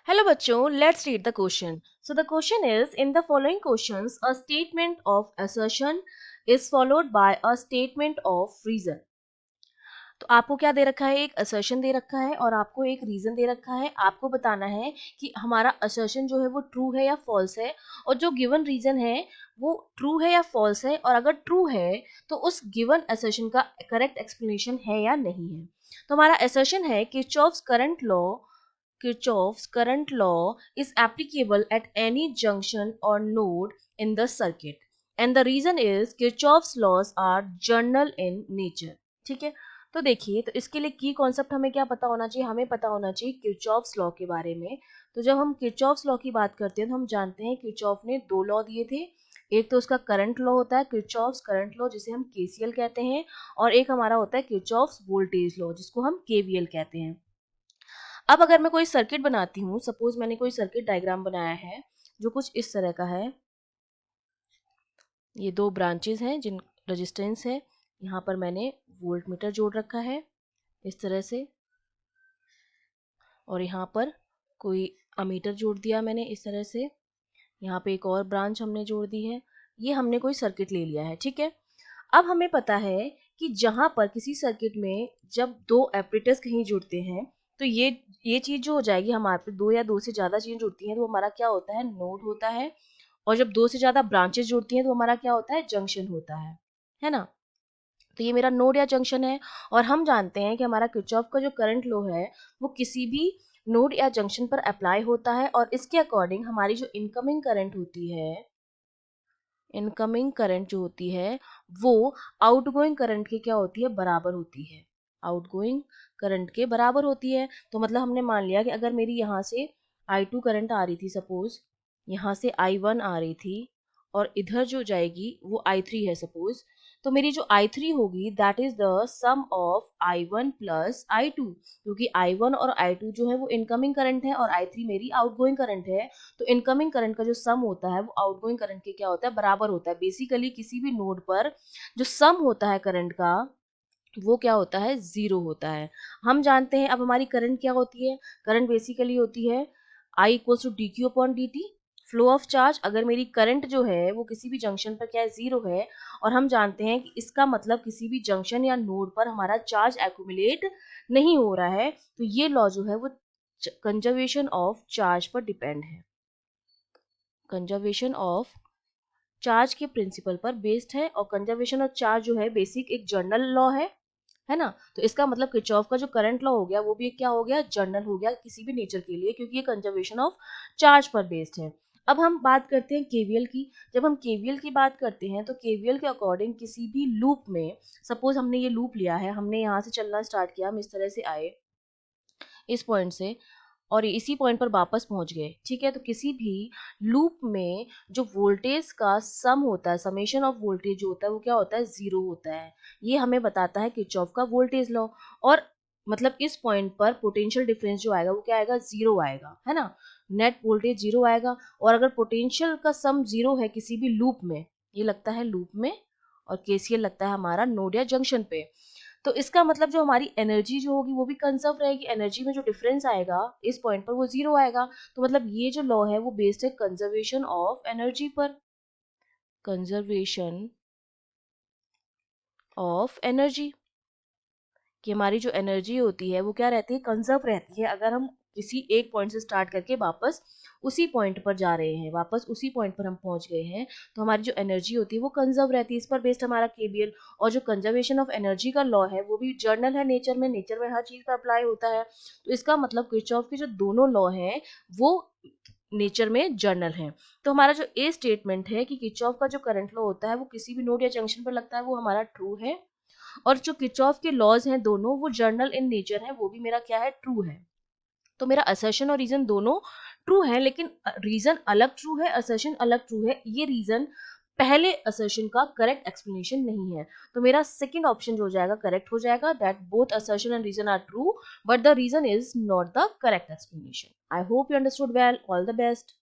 Hello बच्चों, let's read the question. So the question is, in the following questions, a statement of assertion is followed by a statement of reason. तो आपको क्या दे रखा है, एक assertion दे रखा है और आपको एक रीजन दे रखा है। आपको बताना है कि हमारा असर्शन जो है वो ट्रू है या फॉल्स है, और जो गिवन रीजन है वो ट्रू है या फॉल्स है, और अगर ट्रू है तो उस गिवन असर्शन का करेक्ट एक्सप्लेनेशन है या नहीं है। तो हमारा असर्शन है Kirchhoff's current law is applicable at any junction or node in the circuit, and the reason is Kirchhoff's laws are general in nature. ठीक है, तो देखिए, तो इसके लिए की कॉन्सेप्ट हमें क्या पता होना चाहिए, हमें पता होना चाहिए किरचॉफ्स लॉ के बारे में। तो जब हम किरचॉफ्स लॉ की बात करते हैं तो हम जानते हैं किरचॉफ ने दो लॉ दिए थे। एक तो उसका करंट लॉ होता है किरचॉफ्स करंट लॉ, जिसे हम केसीएल कहते हैं, और एक हमारा होता है किरचॉफ्स वोल्टेज लॉ, जिसको हम केवीएल कहते हैं। अब अगर मैं कोई सर्किट बनाती हूँ, सपोज मैंने कोई सर्किट डायग्राम बनाया है जो कुछ इस तरह का है। ये दो ब्रांचेस हैं जिन रेजिस्टेंस है, यहाँ पर मैंने वोल्ट मीटर जोड़ रखा है इस तरह से, और यहाँ पर कोई अमीटर जोड़ दिया मैंने इस तरह से, यहाँ पे एक और ब्रांच हमने जोड़ दी है। ये हमने कोई सर्किट ले लिया है, ठीक है। अब हमें पता है कि जहाँ पर किसी सर्किट में जब दो एपरेटर्स कहीं जुड़ते हैं तो ये चीज जो हो जाएगी, हमारे पे दो या दो से ज्यादा चीजें जुड़ती हैं तो हमारा क्या होता है, नोड होता है। और जब दो से ज्यादा ब्रांचेस जुड़ती हैं तो हमारा क्या होता है, जंक्शन होता है ना। तो ये मेरा नोड या जंक्शन है, और हम जानते हैं कि हमारा किरचॉफ का जो करंट लॉ है वो किसी भी नोड या जंक्शन पर अप्लाई होता है, और इसके अकॉर्डिंग हमारी जो इनकमिंग करंट होती है, इनकमिंग करंट जो होती है वो आउटगोइंग करंट के क्या होती है, बराबर होती है। आउटगोइंग करंट के बराबर होती है। तो मतलब हमने मान लिया कि अगर मेरी यहाँ से I2 करंट आ रही थी, सपोज यहाँ से I1 आ रही थी, और इधर जो जाएगी वो I3 है सपोज, तो मेरी जो I3 होगी that is the sum of I1 plus I2, क्योंकि I1 और I2 जो है वो इनकमिंग करंट है और I3 मेरी आउटगोइंग करंट है। तो इनकमिंग करंट का जो सम होता है वो आउटगोइंग करंट के क्या होता है, बराबर होता है। बेसिकली किसी भी नोड पर जो सम होता है करंट का वो क्या होता है, जीरो होता है। हम जानते हैं अब हमारी करंट क्या होती है, करंट बेसिकली होती है I equals to D Q upon D T, flow of charge. अगर मेरी करंट जो है वो किसी भी जंक्शन पर क्या है, जीरो है, और हम जानते हैं कि इसका मतलब किसी भी जंक्शन या नोड पर हमारा चार्ज एक्यूमुलेट नहीं हो रहा है। तो ये लॉ जो है वो कंजर्वेशन ऑफ चार्ज पर डिपेंड है, कंजर्वेशन ऑफ चार्ज के प्रिंसिपल पर बेस्ड है। और कंजर्वेशन ऑफ चार्ज जो है बेसिक एक जर्नल लॉ है ना। तो इसका मतलब किरचॉफ का जो करंट लॉ हो गया वो भी क्या हो गया, जर्नल हो गया किसी भी नेचर के लिए, क्योंकि ये कंजर्वेशन ऑफ चार्ज पर बेस्ड है। अब हम बात करते हैं केवीएल की। जब हम केवीएल की बात करते हैं तो केवीएल के अकॉर्डिंग किसी भी लूप में, सपोज हमने ये लूप लिया है, हमने यहाँ से चलना स्टार्ट किया, हम इस तरह से आए इस पॉइंट से और इसी पॉइंट पर वापस पहुंच गए, ठीक है। तो किसी भी लूप में जो वोल्टेज का सम होता है, समेशन ऑफ वोल्टेज जो होता है वो क्या होता है, जीरो होता है। ये हमें बताता है किरचॉफ का वोल्टेज लॉ। और मतलब इस पॉइंट पर पोटेंशियल डिफरेंस जो आएगा वो क्या आएगा, जीरो आएगा, है ना। नेट वोल्टेज जीरो आएगा। और अगर पोटेंशियल का सम जीरो है किसी भी लूप में, ये लगता है लूप में, और केसीएल लगता है हमारा नोड या जंक्शन पे, तो इसका मतलब जो हमारी एनर्जी जो होगी वो भी कंजर्व रहेगी। एनर्जी में जो डिफरेंस आएगा इस पॉइंट पर वो जीरो आएगा। तो मतलब ये जो लॉ है वो बेस्ड है कंजर्वेशन ऑफ एनर्जी पर, कंजर्वेशन ऑफ एनर्जी, कि हमारी जो एनर्जी होती है वो क्या रहती है, कंजर्व रहती है। अगर हम किसी एक पॉइंट से स्टार्ट करके वापस उसी पॉइंट पर जा रहे हैं, वापस उसी पॉइंट पर हम पहुंच गए हैं, तो हमारी जो एनर्जी होती है वो कंजर्व रहती है। इस पर बेस्ड हमारा केबीएल। और जो कंजर्वेशन ऑफ एनर्जी का लॉ है वो भी जर्नल है नेचर में, नेचर में हर चीज पर अप्लाई होता है। तो इसका मतलब किरचॉफ के जो दोनों लॉ हैं वो नेचर में जर्नल है। तो हमारा जो ए स्टेटमेंट है कि किरचॉफ का जो करंट लॉ होता है वो किसी भी नोड या जंक्शन पर लगता है, वो हमारा ट्रू है। और जो किरचॉफ के लॉज हैं दोनों वो जर्नल इन नेचर है, वो भी मेरा क्या है, ट्रू है। तो मेरा असर्शन और रीजन दोनों ट्रू है, लेकिन रीजन अलग ट्रू है, असर्शन अलग ट्रू है। ये रीजन पहले असर्शन का करेक्ट एक्सप्लेनेशन नहीं है। तो मेरा सेकंड ऑप्शन जो हो जाएगा करेक्ट हो जाएगा, that both assertion and reason are true but the reason is not the correct explanation. I hope you understood well. All the best.